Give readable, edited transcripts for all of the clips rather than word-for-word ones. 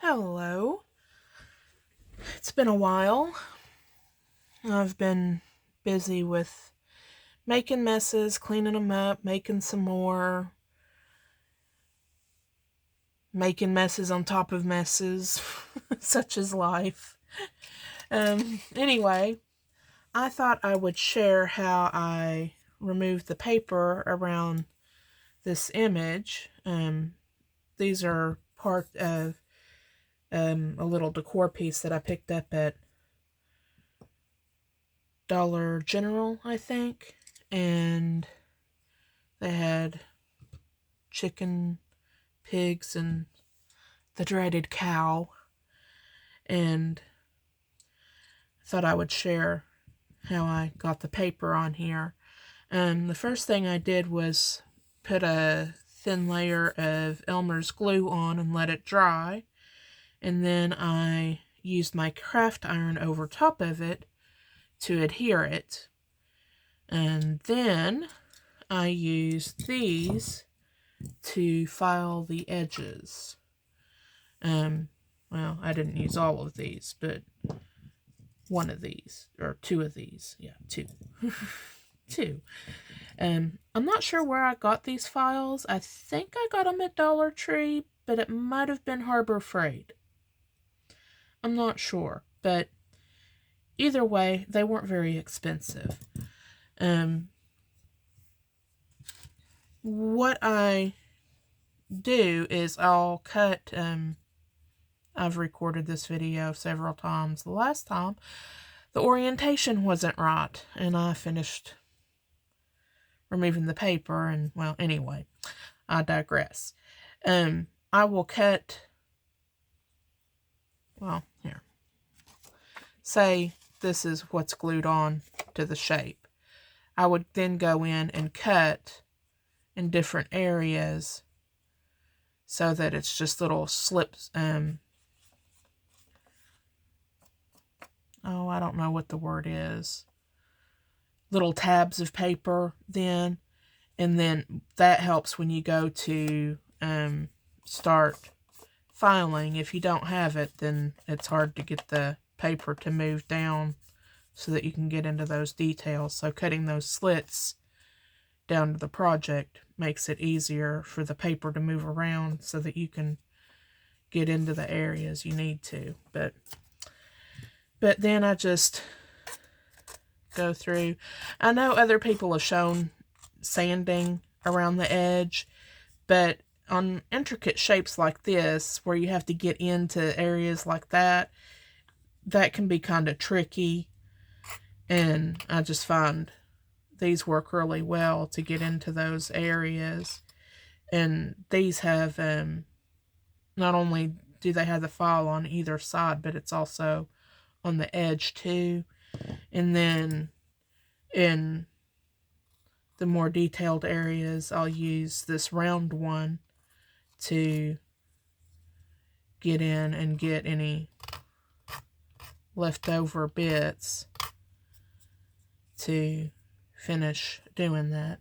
Hello. It's been a while. I've been busy with making messes, cleaning them up, making some more, making messes on top of messes, such as life. Anyway, I thought I would share how I removed the paper around this image. These are part of a little decor piece that I picked up at Dollar General, I think, and they had chicken, pigs, and the dreaded cow, and I thought I would share how I got the paper on here. The first thing I did was put a thin layer of Elmer's glue on and let it dry, and then I used my craft iron over top of it to adhere it. And then I used these to file the edges. Well, I didn't use all of these, but one of these, or two of these. Yeah, two. Two. I'm not sure where I got these files. I think I got them at Dollar Tree, but it might have been Harbor Freight. I'm not sure, but either way, they weren't very expensive. What I do is I'll cut, I've recorded this video several times. The last time, the orientation wasn't right, and I finished removing the paper, and, well, anyway, I digress. I will cut, well, here. Say this is what's glued on to the shape. I would then go in and cut in different areas so that it's just little slips. I don't know what the word is. Little tabs of paper then. And then that helps when you go to start filing. If you don't have it, then it's hard to get the paper to move down so that you can get into those details. So cutting those slits down to the project makes it easier for the paper to move around so that you can get into the areas you need to. But then I just go through. I know other people have shown sanding around the edge, but on intricate shapes like this, where you have to get into areas like that, that can be kind of tricky. And I just find these work really well to get into those areas. And these have, not only do they have the file on either side, but it's also on the edge too. And then in the more detailed areas, I'll use this round one to get in and get any leftover bits to finish doing that.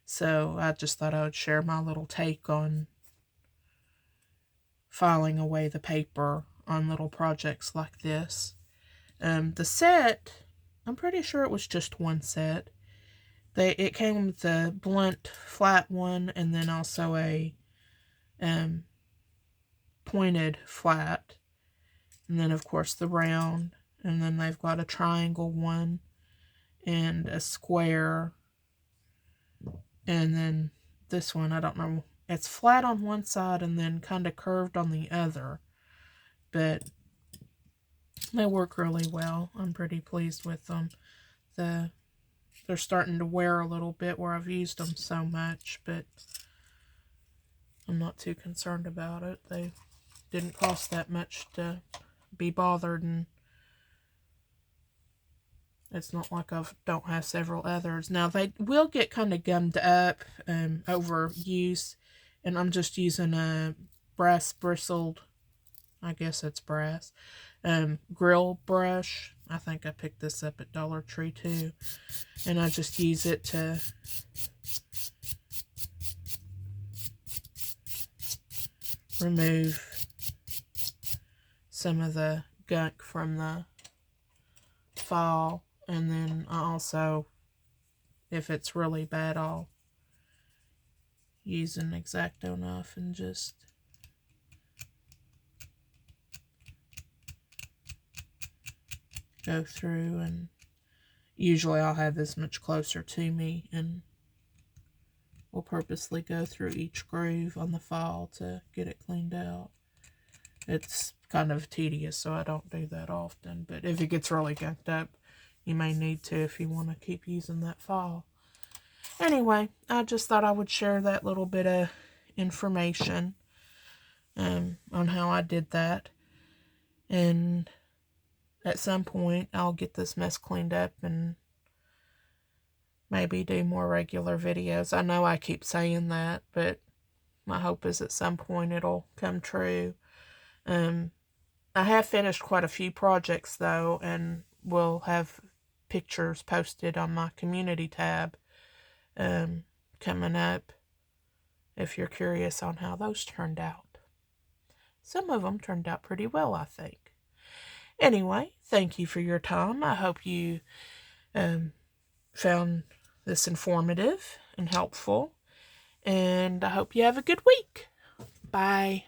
So I just thought I would share my little take on filing away the paper on little projects like this. The set, I'm pretty sure it was just one set. It came with the blunt flat one, and then also a pointed flat, and then of course the round, and then they've got a triangle one and a square, and then this one, I don't know, it's flat on one side and then kind of curved on the other, but they work really well. I'm pretty pleased with them. They're starting to wear a little bit where I've used them so much, but I'm not too concerned about it. They didn't cost that much to be bothered, and it's not like I don't have several others. Now, they will get kind of gummed up over use, and I'm just using a brass bristled, I guess it's brass, grill brush. I think I picked this up at Dollar Tree too. And I just use it to remove some of the gunk from the fall. And then I also, if it's really bad, I'll use an X-Acto knife and just go through, and usually I'll have this much closer to me, and we'll purposely go through each groove on the file to get it cleaned out. It's kind of tedious, so I don't do that often, but if it gets really gunked up, you may need to if you want to keep using that file. Anyway, I just thought I would share that little bit of information on how I did that. And at some point, I'll get this mess cleaned up and maybe do more regular videos. I know I keep saying that, but my hope is at some point it'll come true. I have finished quite a few projects, though, and will have pictures posted on my community tab coming up if you're curious on how those turned out. Some of them turned out pretty well, I think. Anyway, thank you for your time. I hope you found this informative and helpful, and I hope you have a good week. Bye.